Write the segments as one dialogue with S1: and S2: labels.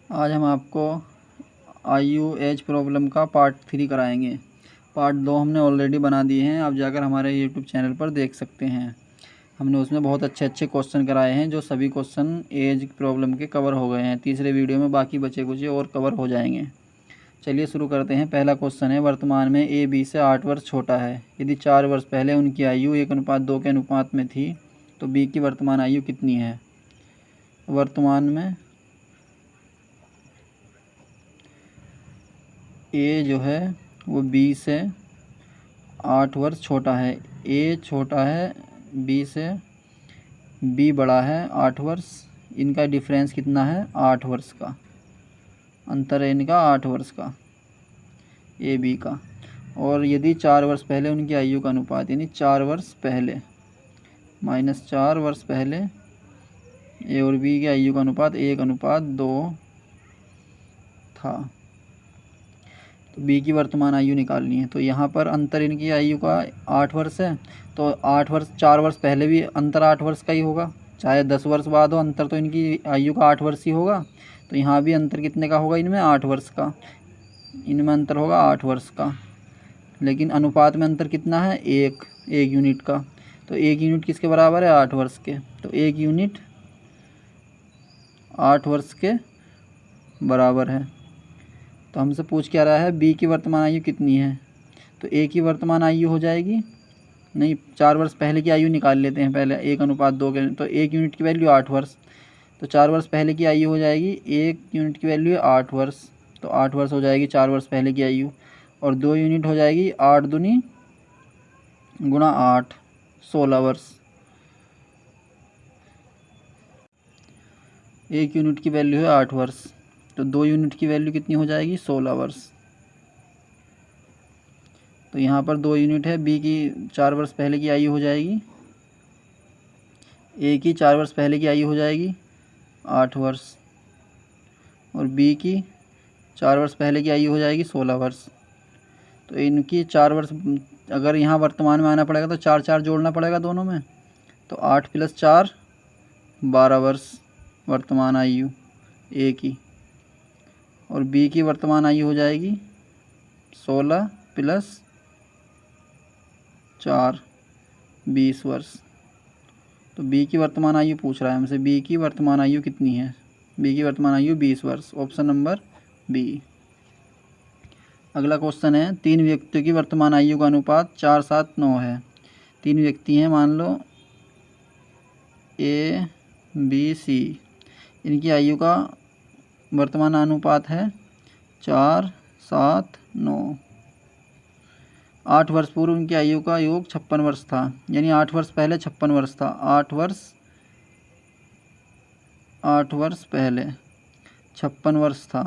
S1: आज हम आपको आयु एज प्रॉब्लम का पार्ट 3 कराएंगे। पार्ट 2 हमने ऑलरेडी बना दिए हैं, आप जाकर हमारे यूट्यूब चैनल पर देख सकते हैं। हमने उसमें बहुत अच्छे अच्छे क्वेश्चन कराए हैं, जो सभी क्वेश्चन एज प्रॉब्लम के कवर हो गए हैं। तीसरे वीडियो में बाकी बचे कुछ और कवर हो जाएंगे। चलिए शुरू करते हैं। पहला क्वेश्चन है, वर्तमान में ए बी से 8 वर्ष छोटा है। यदि 4 वर्ष पहले उनकी आयु 1:2 के अनुपात में थी तो बी की वर्तमान आयु कितनी है। वर्तमान में ए जो है वो बी से 8 वर्ष छोटा है। ए छोटा है बी से, बी बड़ा है 8 वर्ष। इनका डिफरेंस कितना है, 8 वर्ष का अंतर है इनका, 8 वर्ष का ए बी का। और यदि 4 वर्ष पहले उनकी आयु का अनुपात, यानी 4 वर्ष पहले माइनस 4 वर्ष पहले ए और बी की आयु का अनुपात 1:2 था, तो बी की वर्तमान आयु निकालनी है। तो यहाँ पर अंतर इनकी आयु का 8 वर्ष है, तो 8 वर्ष 4 वर्ष पहले भी अंतर 8 वर्ष का ही होगा, चाहे 10 वर्ष बाद हो, अंतर तो इनकी आयु का 8 वर्ष ही होगा। तो यहाँ भी अंतर कितने का होगा, इनमें 8 वर्ष का, इनमें अंतर होगा 8 वर्ष का। लेकिन अनुपात में अंतर कितना है, एक यूनिट का। तो 1 यूनिट किसके बराबर है, 8 वर्ष के। तो 1 यूनिट 8 वर्ष के बराबर है। तो हमसे पूछ क्या रहा है, बी की वर्तमान आयु कितनी है। तो ए की वर्तमान आयु हो जाएगी, नहीं 4 वर्ष पहले की आयु निकाल लेते हैं पहले, 1:2 के। तो 1 यूनिट की वैल्यू 8 वर्ष, तो 4 वर्ष पहले की आयु हो जाएगी, 1 यूनिट की वैल्यू है 8 वर्ष, तो 8 वर्ष हो जाएगी 4 वर्ष पहले की आयु। और 2 यूनिट हो जाएगी 8 दूनी गुणा 8, 16 वर्ष। 1 यूनिट की वैल्यू है 8 वर्ष, तो 2 यूनिट की वैल्यू कितनी हो जाएगी, 16 वर्ष। तो यहाँ पर 2 यूनिट है, बी की 4 वर्ष पहले की आयु हो जाएगी, ए की 4 वर्ष पहले की आयु हो जाएगी 8 वर्ष, और बी की 4 वर्ष पहले की आयु हो जाएगी 16 वर्ष। तो इनकी 4 वर्ष, अगर यहाँ वर्तमान में आना पड़ेगा तो 4 4 जोड़ना पड़ेगा दोनों में, तो 8 + 4 12 वर्ष वर्तमान आयु ए की। और बी की वर्तमान आयु हो जाएगी 16 + 4 20 वर्ष। तो बी की वर्तमान आयु पूछ रहा है हमसे, बी की वर्तमान आयु कितनी है। बी की वर्तमान आयु 20 वर्ष, ऑप्शन नंबर बी। अगला क्वेश्चन है, 3 व्यक्तियों की वर्तमान आयु का अनुपात 4 7 9 है। 3 व्यक्ति हैं, मान लो ए बी सी, इनकी आयु का वर्तमान अनुपात है 4 7 9। 8 वर्ष पूर्व उनकी आयु का योग 56 वर्ष था, यानी 8 वर्ष पहले 56 वर्ष था। 8 वर्ष पहले 56 वर्ष था,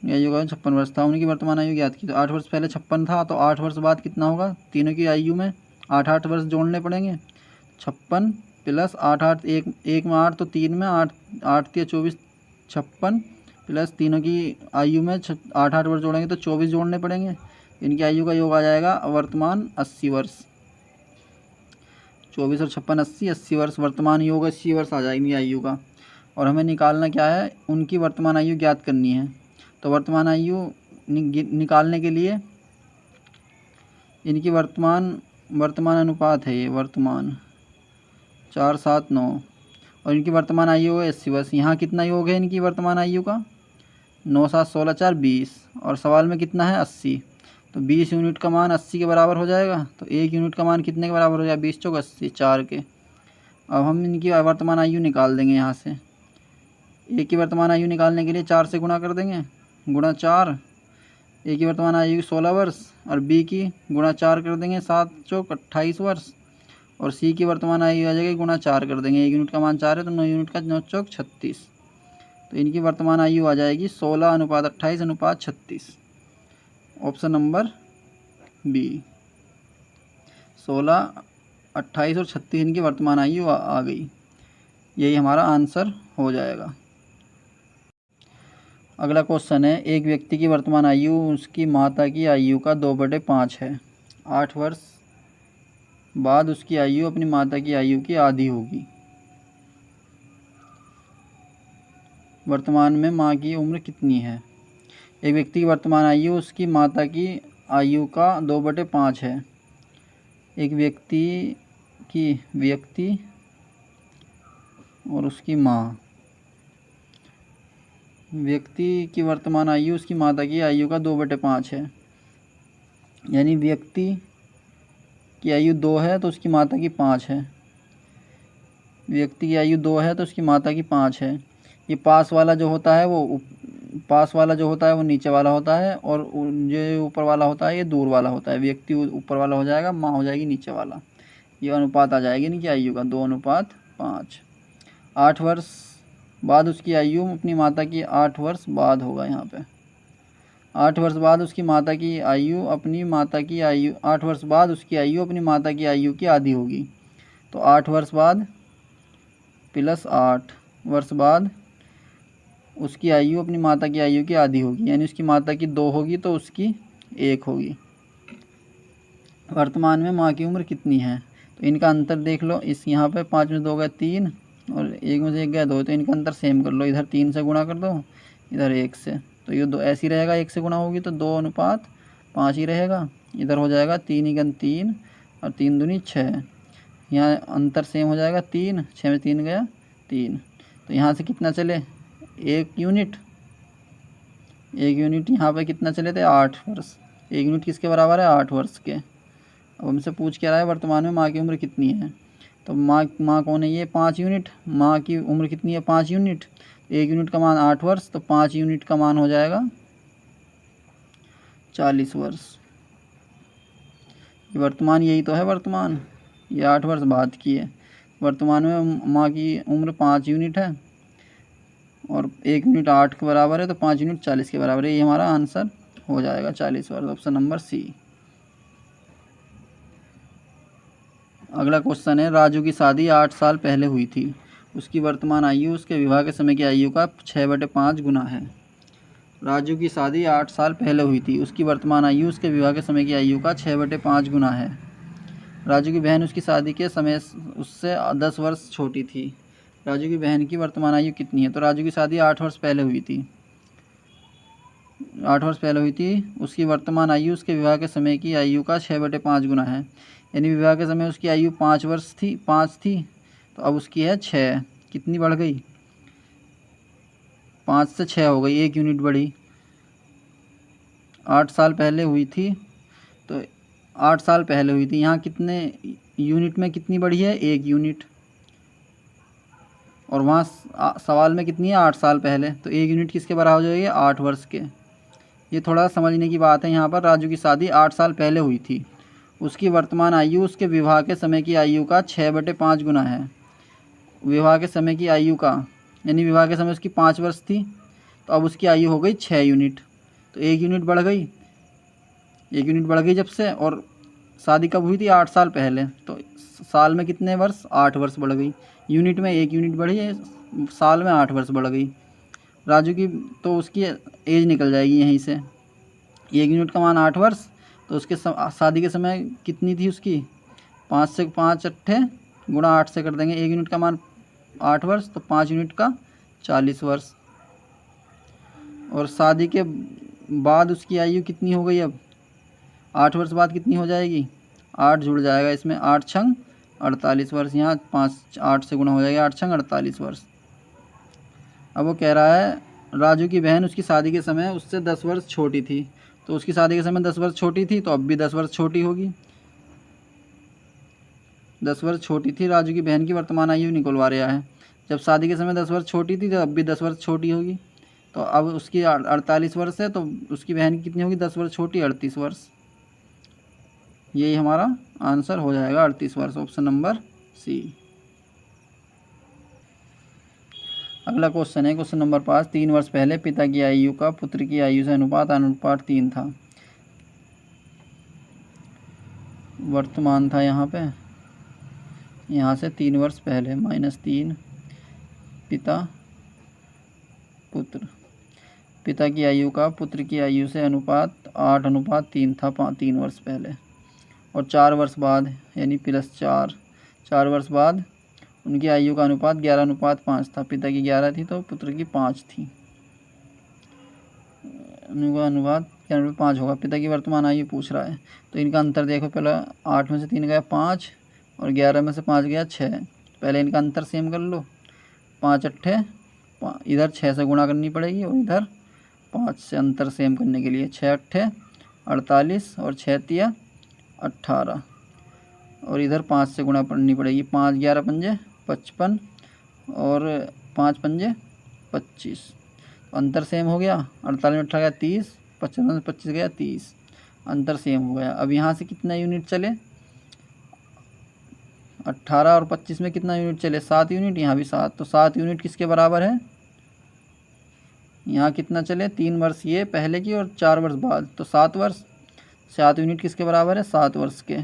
S1: आयु का 56 वर्ष था। उनकी वर्तमान आयु ज्ञात की, तो 8 वर्ष पहले 56 था, तो 8 वर्ष बाद कितना होगा, तीनों की आयु में 8 8 वर्ष जोड़ने पड़ेंगे। 56 + 8 8, एक में 8 तो 3 में 8 8 × 24, 56 प्लस तीनों की आयु में 8 8 वर्ष जोड़ेंगे तो 24 जोड़ने पड़ेंगे। इनकी आयु का योग आ जाएगा वर्तमान 80 वर्ष। 24 और 56 80 वर्ष, वर्तमान योग 80 वर्ष आ जाएगी आयु का। और हमें निकालना क्या है, उनकी वर्तमान आयु ज्ञात करनी है। तो वर्तमान आयु निकालने के लिए इनकी वर्तमान अनुपात है, ये वर्तमान 4 7 9, और इनकी वर्तमान आयु है 80 वर्ष। यहाँ कितना योग है इनकी वर्तमान आयु का, 9 7 16 4 20, और सवाल में कितना है 80, तो 20 यूनिट का मान 80 के बराबर हो जाएगा। तो 1 यूनिट का मान कितने के बराबर हो जाएगा, 20 × 4 = 80, 4 के। अब हम इनकी वर्तमान आयु निकाल देंगे यहाँ से। ए की वर्तमान आयु निकालने के लिए 4 से गुणा कर देंगे, गुणा 4। ए की वर्तमान आयु 16 वर्ष, और बी की गुणा 4 कर देंगे, 7 × 28 वर्ष, और सी की वर्तमान आयु आ जाएगी गुणा 4 कर देंगे। 1 यूनिट का मान 4 है, तो 9 यूनिट का 9 × 36। तो इनकी वर्तमान आयु आ जाएगी 16:28:36, ऑप्शन नंबर बी। 16 28 और 36 इनकी वर्तमान आयु आ गई, यही हमारा आंसर हो जाएगा। अगला क्वेश्चन है, एक व्यक्ति की वर्तमान आयु उसकी माता की आयु का 2/5 है। 8 वर्ष बाद उसकी आयु अपनी माता की आयु की आधी होगी। वर्तमान में माँ की उम्र कितनी है। एक व्यक्ति की वर्तमान आयु उसकी माता की आयु का 2/5 है। एक व्यक्ति और उसकी माँ। व्यक्ति की वर्तमान आयु उसकी माता की आयु का 2/5 है, यानी व्यक्ति की आयु 2 है तो उसकी माता की 5 है। व्यक्ति की आयु 2 है तो उसकी माता की 5 है। ये पास वाला जो होता है वो नीचे वाला होता है, और जो ऊपर वाला होता है ये दूर वाला होता है। व्यक्ति ऊपर वाला हो जाएगा, माँ हो जाएगी नीचे वाला। ये अनुपात आ जाएगी इनकी आयु का 2:5। 8 वर्ष बाद उसकी आयु अपनी माता की 8 वर्ष बाद होगा यहाँ पे। 8 वर्ष बाद उसकी माता की आयु अपनी माता की आयु 8 वर्ष बाद उसकी आयु अपनी माता की आयु की आधी होगी। तो 8 वर्ष बाद प्लस 8 वर्ष बाद उसकी आयु अपनी माता की आयु की आधी होगी, यानी उसकी माता की 2 होगी तो उसकी 1 होगी। वर्तमान में माँ की उम्र कितनी है, तो इनका अंतर देख लो। इस यहाँ पे 5 में 2 गए 3 और 1 में से 1 गया 2, तो इनका अंतर सेम कर लो। इधर 3 से गुणा कर दो, इधर 1 से, तो ये 2 ऐसी रहेगा। 1 से गुणा होगी तो 2:5 ही रहेगा। इधर हो जाएगा 3 × 3 और 3 दूनी 6। यहाँ अंतर सेम हो जाएगा 3, 6 में 3 गया 3। तो यहाँ से कितना चले 1 यूनिट। 1 यूनिट यहाँ पे कितना चले थे 8 वर्ष। 1 यूनिट किसके बराबर है 8 वर्ष के। अब हमसे पूछ क्या रहा है वर्तमान में माँ की उम्र कितनी है। तो माँ कौन है, ये 5 यूनिट। माँ की उम्र कितनी है 5 यूनिट। 1 यूनिट का मान 8 वर्ष, तो 5 यूनिट का मान हो जाएगा 40 वर्ष। ये वर्तमान यही तो है वर्तमान, ये 8 वर्ष बाद की है। वर्तमान में माँ की उम्र 5 यूनिट है और 1 यूनिट 8 के बराबर है, तो 5 यूनिट 40 के बराबर है। ये हमारा आंसर हो जाएगा 40 वर्ष, ऑप्शन नंबर सी। अगला क्वेश्चन है, राजू की शादी 8 साल पहले हुई थी। उसकी वर्तमान आयु उसके विवाह के समय की आयु का 6/5 गुना है। राजू की शादी 8 साल पहले हुई थी। उसकी वर्तमान आयु उसके विवाह के समय की आयु का 6/5 गुना है। राजू की बहन उसकी शादी के समय उससे 10 वर्ष छोटी थी। राजू की बहन की वर्तमान आयु कितनी है, तो राजू की शादी 8 वर्ष पहले हुई थी। 8 वर्ष पहले हुई थी। उसकी वर्तमान आयु उसके विवाह के समय की आयु का 6/5 गुना है, यानी विवाह के समय उसकी आयु 5 वर्ष थी, 5 थी, तो अब उसकी है 6। कितनी बढ़ गई, 5 से 6 हो गई, 1 यूनिट बढ़ी। 8 साल पहले हुई थी, तो 8 साल पहले हुई थी, यहाँ कितने यूनिट में कितनी बढ़ी है 1 यूनिट, और वहाँ सवाल में कितनी है 8 साल पहले, तो 1 यूनिट किसके बराबर हो जाएगी 8 वर्ष के। ये थोड़ा समझने की बात है। यहाँ पर राजू की शादी 8 साल पहले हुई थी। उसकी वर्तमान आयु उसके विवाह के समय की आयु का 6/5 गुना है। विवाह के समय की आयु का, यानी विवाह के समय उसकी 5 वर्ष थी, तो अब उसकी आयु हो गई 6 यूनिट, तो 1 यूनिट बढ़ गई। 1 यूनिट बढ़ गई जब से, और शादी कब हुई थी 8 साल पहले, तो साल में कितने वर्ष 8 वर्ष बढ़ गई। यूनिट में 1 यूनिट बढ़ी है, साल में 8 वर्ष बढ़ गई। राजू की तो उसकी एज निकल जाएगी यहीं से। 1 यूनिट का मान 8 वर्ष, तो उसके शादी के समय कितनी थी उसकी 5 से 5 अट्ठे गुणा 8 से कर देंगे। 1 यूनिट का मान 8 वर्ष, तो 5 यूनिट का 40 वर्ष। और शादी के बाद उसकी आयु कितनी हो गई, अब 8 वर्ष बाद कितनी हो जाएगी, 8 जुड़ जाएगा इसमें, 8 छंग 48 वर्ष। यहाँ 5 8 से गुणा हो जाएगा, 8 छंग 48 वर्ष। अब वो कह रहा है राजू की बहन उसकी शादी के समय उससे 10 वर्ष छोटी थी, तो उसकी शादी के समय 10 वर्ष छोटी थी, तो अब भी 10 वर्ष छोटी होगी। 10 वर्ष छोटी थी राजू की बहन की वर्तमान आयु निकलवा रहा है। जब शादी के समय 10 वर्ष छोटी थी, तो अब भी 10 वर्ष छोटी होगी। तो अब उसकी 48 वर्ष है, तो उसकी बहन की कितनी होगी 10 वर्ष छोटी, 38 वर्ष। यही हमारा आंसर हो जाएगा 38 वर्ष, ऑप्शन नंबर सी। अगला क्वेश्चन है क्वेश्चन नंबर 5। 3 वर्ष पहले पिता की आयु का पुत्र की आयु से अनुपात 3 था। वर्तमान था यहाँ पे, यहाँ से 3 वर्ष पहले -3 पिता पुत्र। पिता की आयु का पुत्र की आयु से अनुपात 8:3 था 3 वर्ष पहले। और 4 वर्ष बाद, यानी +4 वर्ष बाद उनकी आयु का अनुपात 11:5 था। पिता की 11 थी तो पुत्र की 5 थी। उनका अनुपात 11:5 होगा। पिता की वर्तमान आयु पूछ रहा है, तो इनका अंतर देखो। पहले 8 में से 3 गया 5 और 11 में से 5 गया 6। पहले इनका अंतर सेम कर लो। 5 अट्ठे, इधर 6 से गुणा करनी पड़ेगी और इधर 5 से अंतर सेम करने के लिए। 6 अट्ठे 48 और 6 तिया 18 और इधर 5 से गुणा करनी पड़ेगी। 5 11 पंजे 55 और 5 पंजे 25। अंतर सेम हो गया। 48 में 18 गया 30, 55 में 25 गया 30, अंतर सेम हो गया। अब यहाँ से कितना यूनिट चले? 18 और 25 में कितना यूनिट चले? 7 यूनिट। यहाँ भी 7, तो 7 यूनिट किसके बराबर है? यहाँ कितना चले? 3 वर्ष ये पहले की और 4 वर्ष बाद, तो 7 वर्ष। 7 यूनिट किसके बराबर है? 7 वर्ष के।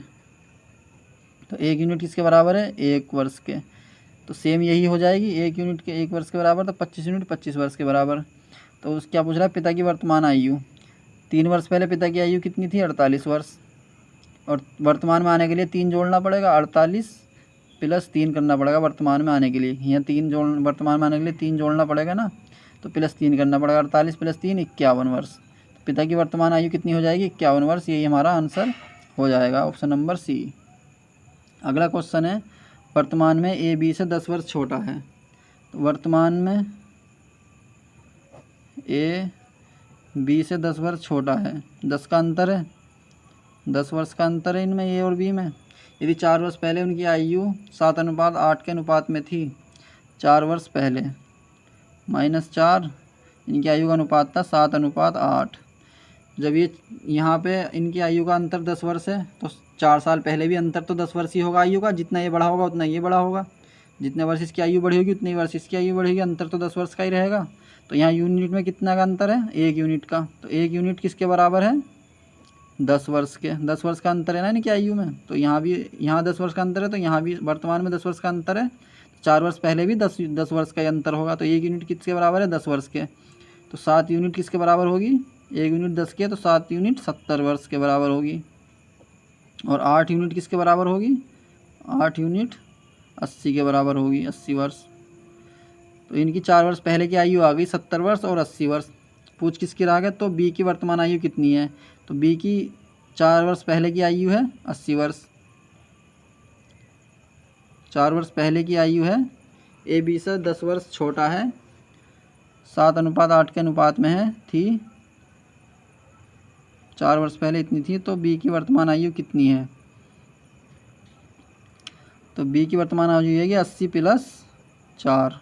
S1: तो 1 यूनिट किसके बराबर है? 1 वर्ष के। तो सेम यही हो जाएगी, 1 यूनिट के 1 वर्ष के बराबर, तो 25 यूनिट 25 वर्ष के बराबर। तो उस क्या पूछ रहा है? पिता की वर्तमान आयु। 3 वर्ष पहले पिता की आयु कितनी थी? 48 वर्ष। और वर्तमान में आने के लिए 3 जोड़ना पड़ेगा, 48 प्लस 3 करना पड़ेगा वर्तमान में आने के लिए। यहाँ वर्तमान में आने के लिए 3 जोड़ना पड़ेगा ना, तो प्लस 3 करना पड़ेगा। 48 प्लस 3 51 वर्ष। तो पिता की वर्तमान आयु कितनी हो जाएगी? 51 वर्ष। यही हमारा आंसर हो जाएगा, ऑप्शन नंबर सी। अगला क्वेश्चन है, वर्तमान में ए बी से 10 वर्ष छोटा है। तो वर्तमान में ए बी से 10 वर्ष छोटा है, 10 का अंतर है, 10 वर्ष का अंतर है इनमें, ए और बी में। यदि 4 वर्ष पहले उनकी आयु 7:8 के अनुपात में थी, 4 वर्ष पहले -4 इनकी आयु का अनुपात था 7:8। जब ये यहाँ पे इनकी आयु का अंतर 10 वर्ष है, तो 4 साल पहले भी अंतर तो 10 वर्ष ही होगा आयु का। जितना ये बड़ा होगा उतना ये बड़ा होगा, जितने वर्ष इसकी आयु बढ़ी होगी उतनी वर्ष इसकी आयु बढ़ेगी। अंतर तो 10 वर्ष का ही रहेगा। तो यहाँ यूनिट में कितना का अंतर है? 1 यूनिट का। तो 1 यूनिट किसके बराबर है? 10 वर्ष के। 10 वर्ष का अंतर है ना इनकी आयु में, तो यहाँ भी 10 वर्ष का अंतर है, तो यहाँ भी वर्तमान में 10 वर्ष का अंतर है। 4 वर्ष पहले भी 10 वर्ष का ही अंतर होगा। तो 1 यूनिट किसके बराबर है? 10 वर्ष के। तो 7 यूनिट किसके बराबर होगी? 1 यूनिट 10 के, तो 7 यूनिट 70 वर्ष के बराबर होगी। और 8 यूनिट किसके बराबर होगी? 8 यूनिट 80 के बराबर होगी, 80 वर्ष। तो इनकी 4 वर्ष पहले की आयु आ गई 70 वर्ष और 80 वर्ष। पूछ किसकी रहा है? तो बी की वर्तमान आयु कितनी है? तो बी की 4 वर्ष पहले की आयु है 80 वर्ष। 4 वर्ष पहले की आयु है, ए बी से 10 वर्ष छोटा है, 7:8 के अनुपात में है थी, 4 वर्ष पहले इतनी थी। तो बी की वर्तमान आयु कितनी है? तो बी की वर्तमान आयु है 80 + 4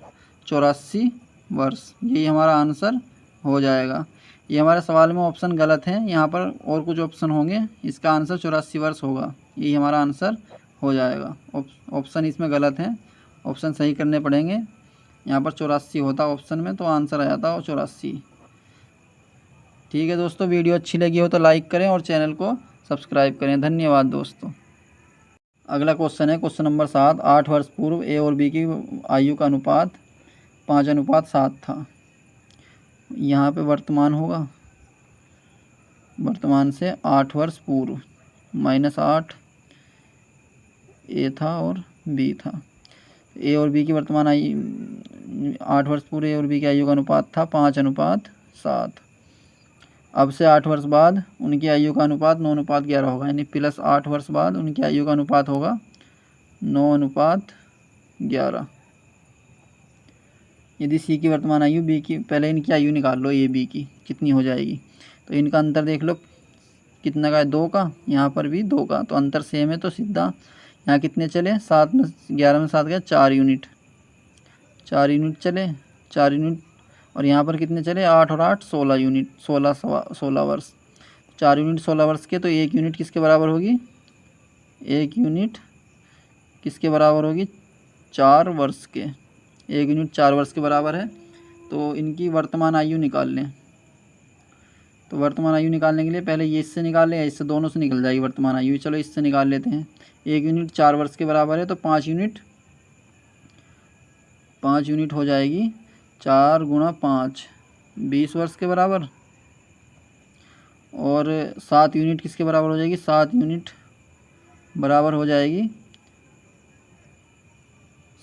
S1: 84 वर्ष। यही हमारा आंसर हो जाएगा। ये हमारे सवाल में ऑप्शन गलत है, यहाँ पर और कुछ ऑप्शन होंगे, इसका आंसर 84 वर्ष होगा। यही हमारा आंसर हो जाएगा। ऑप्शन इसमें गलत है, ऑप्शन सही करने पड़ेंगे। यहाँ पर 84 होता ऑप्शन में, तो आंसर आ जाता 84। ठीक है दोस्तों, वीडियो अच्छी लगी हो तो लाइक करें और चैनल को सब्सक्राइब करें। धन्यवाद दोस्तों। अगला क्वेश्चन है क्वेश्चन नंबर 7। 8 वर्ष पूर्व ए और बी की आयु का अनुपात 5:7 था। यहाँ पे वर्तमान होगा, वर्तमान से 8 वर्ष पूर्व -8 ए था और बी था। ए और बी की वर्तमान आयु 8 वर्ष पूर्व ए और बी की आयु का अनुपात था 5:7। अब से 8 वर्ष बाद उनकी आयु का अनुपात 9:11 होगा, यानी प्लस 8 वर्ष बाद उनकी आयु का अनुपात होगा 9:11। यदि सी की वर्तमान आयु बी की, पहले इनकी आयु निकाल लो ए बी की कितनी हो जाएगी। तो इनका अंतर देख लो कितना का है? 2 का। यहाँ पर भी 2 का, तो अंतर सेम है, तो सीधा यहाँ कितने चले? 7 में 11 में 7 गया 4 यूनिट, 4 यूनिट चले, 4 यूनिट। और यहाँ पर कितने चले? 8 और 8 16 यूनिट, 16 वर्ष। 4 यूनिट 16 वर्ष के, तो 1 यूनिट किसके बराबर होगी? 1 यूनिट किसके बराबर होगी? 4 वर्ष के। 1 यूनिट 4 वर्ष के बराबर है। तो इनकी वर्तमान आयु निकाल लें। तो वर्तमान आयु निकालने के लिए पहले ये इससे निकाल लें, इससे दोनों से निकल जाएगी वर्तमान आयु। चलो इससे निकाल लेते हैं। 1 यूनिट 4 वर्ष के बराबर है, तो 5 यूनिट हो जाएगी। 4 × 5 20 वर्ष के बराबर। और 7 यूनिट किसके बराबर हो जाएगी? 7 यूनिट बराबर हो जाएगी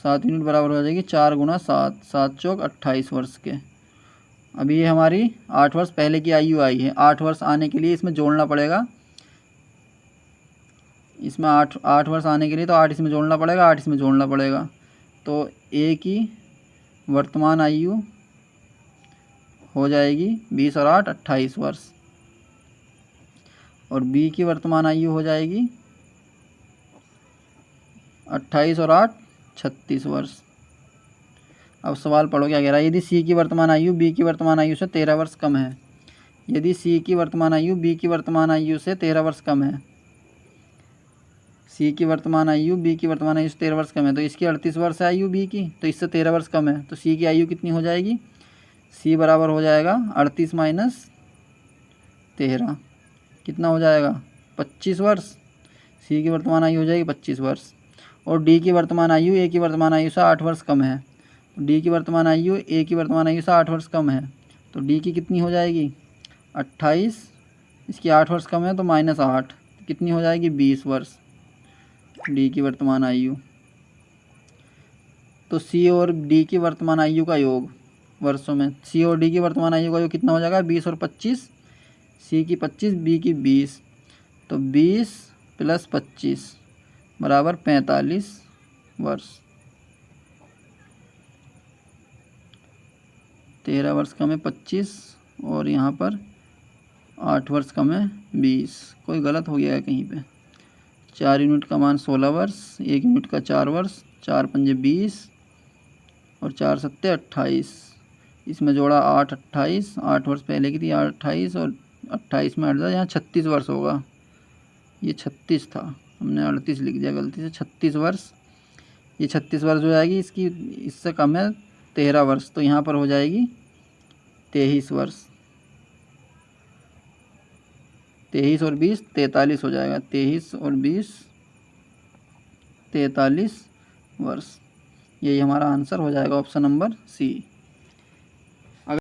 S1: 7 यूनिट बराबर हो जाएगी 4 गुना 7, 7 चौक 28 वर्ष के। अभी ये हमारी 8 वर्ष पहले की आयु आई है। 8 वर्ष आने के लिए इसमें जोड़ना पड़ेगा, इसमें 8 वर्ष आने के लिए तो 8 इसमें जोड़ना पड़ेगा, 8 इसमें जोड़ना पड़ेगा। तो ए की वर्तमान आयु हो जाएगी 20 और 8 28 वर्ष, और बी की वर्तमान आयु हो जाएगी 28 और 8 36 वर्ष। अब सवाल पढ़ो क्या कह रहा है। यदि सी की वर्तमान आयु बी की वर्तमान आयु से 13 वर्ष कम है, यदि सी की वर्तमान आयु बी की वर्तमान आयु से 13 वर्ष कम है, सी की वर्तमान आयु बी की वर्तमान आयु से 13 वर्ष कम है, तो इसकी 38 वर्ष है आयु बी की, तो इससे 13 वर्ष कम है, तो सी की आयु कितनी हो जाएगी। सी बराबर हो जाएगा 38 माइनस 13, कितना हो जाएगा 25 वर्ष। सी की वर्तमान आयु हो जाएगी 25 वर्ष। और डी की वर्तमान आयु ए की वर्तमान आयु से 8 वर्ष कम है, डी की वर्तमान आयु ए की वर्तमान आयु से 8 वर्ष कम है, तो डी की कितनी हो जाएगी 28, इसकी 8 वर्ष कम है तो -8, कितनी हो जाएगी 20 वर्ष डी की वर्तमान आयु। तो सी और डी की वर्तमान आयु का योग वर्षों में, सी और डी की वर्तमान आयु का योग कितना हो जाएगा 20 और 25, सी की 25 बी की 20, तो 20 + 25 बराबर 45 वर्ष। 13 वर्ष कम है 25 और यहाँ पर 8 वर्ष कम है 20, कोई गलत हो गया है कहीं पे। 4 यूनिट का मान 16 वर्ष, 1 यूनिट का 4 वर्ष, 4 पंजे 20 और 4 सत्ते 28, इसमें जोड़ा 8 28, 8 वर्ष पहले की थी 8 28 और 28 में 8 जाए, यहाँ 36 वर्ष होगा, ये 36 था, हमने 38 लिख दिया गलती से, 36 वर्ष, ये 36 वर्ष हो जाएगी, इसकी इससे कम है 13 वर्ष, तो यहाँ पर हो जाएगी 23 वर्ष। 23 और 20 43 हो जाएगा, 23 और 20 43 वर्ष। यही हमारा आंसर हो जाएगा, ऑप्शन नंबर सी।